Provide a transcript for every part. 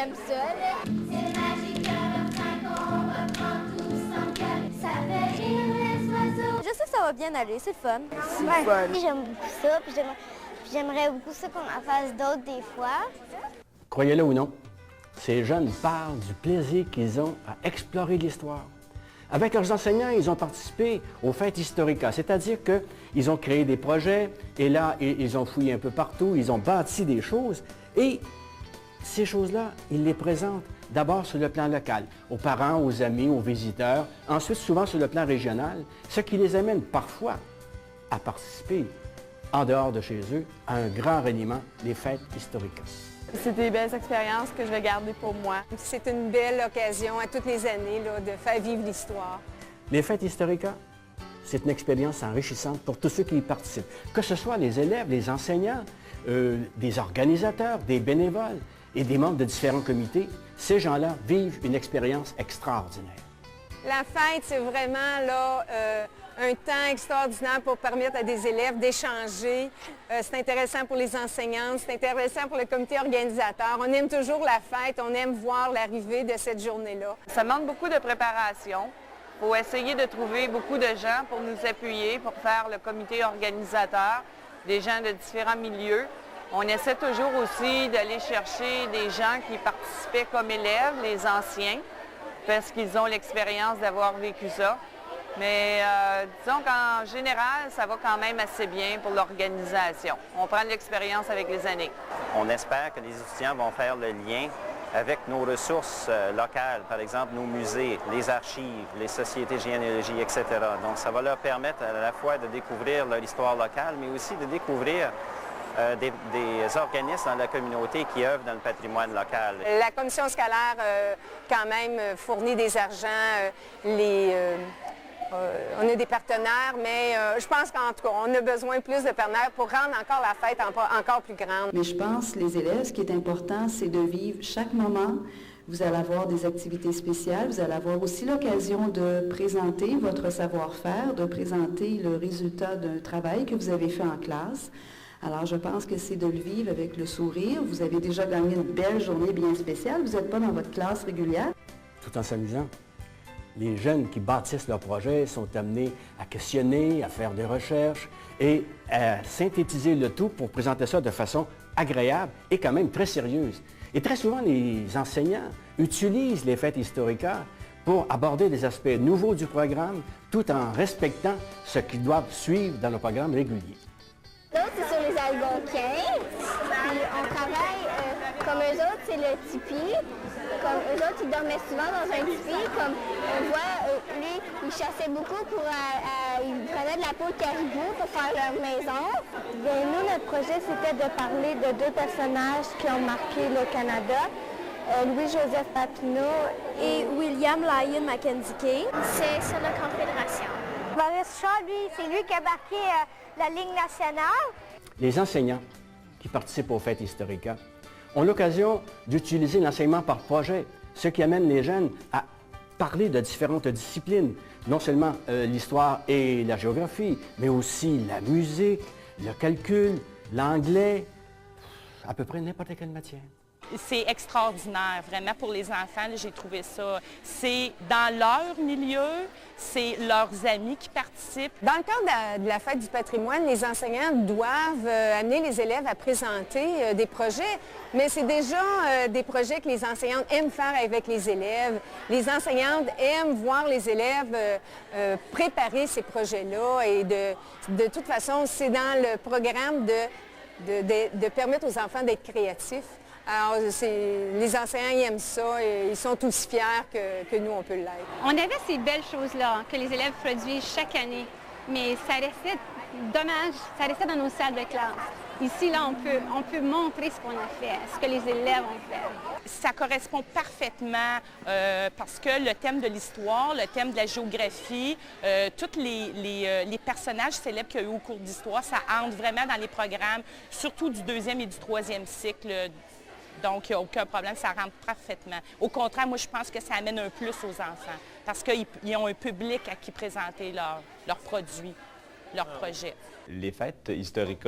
j'aime ça. Là. C'est magique, on va prendre tous ensemble. Ça fait rire les oiseaux. Je sais que ça va bien aller, c'est le fun. Ouais. J'aime beaucoup ça, puis j'aimerais beaucoup ça qu'on en fasse d'autres des fois. Croyez-le ou non, ces jeunes parlent du plaisir qu'ils ont à explorer l'histoire. Avec leurs enseignants, ils ont participé aux fêtes historiques, c'est-à-dire qu'ils ont créé des projets, et là, ils ont fouillé un peu partout, ils ont bâti des choses, et ces choses-là, ils les présentent d'abord sur le plan local, aux parents, aux amis, aux visiteurs, ensuite souvent sur le plan régional, ce qui les amène parfois à participer, en dehors de chez eux, à un grand ralliement des fêtes historiques. C'est des belles expériences que je vais garder pour moi. C'est une belle occasion à toutes les années là, de faire vivre l'histoire. Les fêtes historiques, c'est une expérience enrichissante pour tous ceux qui y participent, que ce soit les élèves, les enseignants, des organisateurs, des bénévoles et des membres de différents comités. Ces gens-là vivent une expérience extraordinaire. La fête, c'est vraiment là, un temps extraordinaire pour permettre à des élèves d'échanger. C'est intéressant pour les enseignantes, c'est intéressant pour le comité organisateur. On aime toujours la fête, on aime voir l'arrivée de cette journée-là. Ça demande beaucoup de préparation. Il faut essayer de trouver beaucoup de gens pour nous appuyer, pour faire le comité organisateur, des gens de différents milieux. On essaie toujours aussi d'aller chercher des gens qui participaient comme élèves, les anciens, parce qu'ils ont l'expérience d'avoir vécu ça. Mais disons qu'en général, ça va quand même assez bien pour l'organisation. On prend de l'expérience avec les années. On espère que les étudiants vont faire le lien avec nos ressources locales, par exemple nos musées, les archives, les sociétés de généalogie, etc. Donc ça va leur permettre à la fois de découvrir leur histoire locale, mais aussi de découvrir des organismes dans la communauté qui œuvrent dans le patrimoine local. La commission scolaire, quand même, fournit des argents. On a des partenaires, mais je pense qu'en tout cas, on a besoin plus de partenaires pour rendre encore la fête encore plus grande. Mais je pense, les élèves, ce qui est important, c'est de vivre chaque moment. Vous allez avoir des activités spéciales, vous allez avoir aussi l'occasion de présenter votre savoir-faire, de présenter le résultat d'un travail que vous avez fait en classe. Alors, je pense que c'est de le vivre avec le sourire. Vous avez déjà gagné une belle journée bien spéciale. Vous n'êtes pas dans votre classe régulière. Tout en s'amusant. Les jeunes qui bâtissent leurs projets sont amenés à questionner, à faire des recherches et à synthétiser le tout pour présenter ça de façon agréable et quand même très sérieuse. Et très souvent, les enseignants utilisent les fêtes historiques pour aborder des aspects nouveaux du programme tout en respectant ce qu'ils doivent suivre dans le programme régulier. L'autre, c'est sur les Algonquins. Puis on travaille comme eux autres, c'est le tipi. Comme eux autres, ils dormaient souvent dans un tipi. Comme on voit, lui, il chassait beaucoup il prenait de la peau de caribou pour faire leur maison. Bien, nous, notre projet, c'était de parler de deux personnages qui ont marqué le Canada. Louis-Joseph Papineau Et William Lyon Mackenzie King. C'est sur la Confédération. Maurice Shaw, lui, c'est lui qui a marqué la ligne nationale. Les enseignants qui participent aux fêtes historiques ont l'occasion d'utiliser l'enseignement par projet, ce qui amène les jeunes à parler de différentes disciplines, non seulement l'histoire et la géographie, mais aussi la musique, le calcul, l'anglais, à peu près n'importe quelle matière. C'est extraordinaire, vraiment, pour les enfants, j'ai trouvé ça. C'est dans leur milieu, c'est leurs amis qui participent. Dans le cadre de la fête du patrimoine, les enseignants doivent amener les élèves à présenter des projets, mais c'est déjà des projets que les enseignantes aiment faire avec les élèves. Les enseignantes aiment voir les élèves préparer ces projets-là et de toute façon, c'est dans le programme de permettre aux enfants d'être créatifs. Alors, les enseignants ils aiment ça et ils sont aussi fiers que nous, on peut l'être. On avait ces belles choses-là que les élèves produisent chaque année, mais ça restait dommage, ça restait dans nos salles de classe. Ici, là, on peut montrer ce qu'on a fait, ce que les élèves ont fait. Ça correspond parfaitement parce que le thème de l'histoire, le thème de la géographie, tous les personnages célèbres qu'il y a eu au cours d'histoire, ça entre vraiment dans les programmes, surtout du 2e et du 3e cycle. Donc, il n'y a aucun problème, ça rentre parfaitement. Au contraire, moi, je pense que ça amène un plus aux enfants parce qu'ils ont un public à qui présenter leurs produits, leurs projets. Les fêtes historiques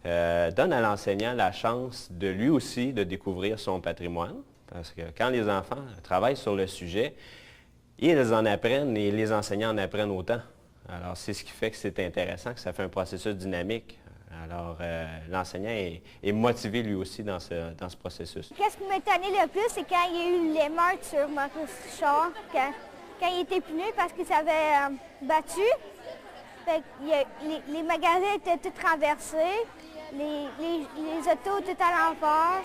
donnent à l'enseignant la chance de lui aussi de découvrir son patrimoine, Parce que quand les enfants travaillent sur le sujet, ils en apprennent et les enseignants en apprennent autant. Alors, c'est ce qui fait que c'est intéressant, que ça fait un processus dynamique. Alors, l'enseignant est motivé lui aussi dans ce processus. Qu'est-ce qui m'a étonné le plus, c'est quand il y a eu l'émeute sur Maurice Richard, quand il était puni parce qu'il s'avait battu. Fait que les magasins étaient tous renversés, les autos tout à l'envers.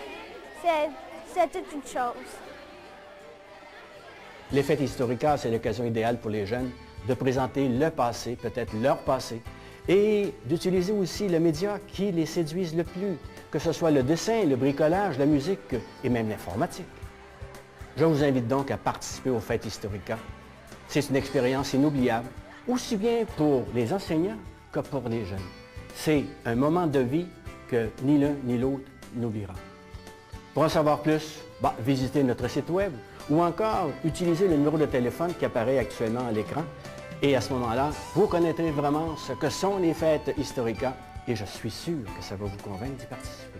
C'est toute une chose. Les fêtes Historica, c'est l'occasion idéale pour les jeunes de présenter le passé, peut-être leur passé, et d'utiliser aussi le média qui les séduise le plus, que ce soit le dessin, le bricolage, la musique et même l'informatique. Je vous invite donc à participer aux fêtes Historica. C'est une expérience inoubliable, aussi bien pour les enseignants que pour les jeunes. C'est un moment de vie que ni l'un ni l'autre n'oubliera. Pour en savoir plus, visitez notre site web ou encore utilisez le numéro de téléphone qui apparaît actuellement à l'écran. Et à ce moment-là, vous connaîtrez vraiment ce que sont les fêtes Historica et je suis sûr que ça va vous convaincre d'y participer.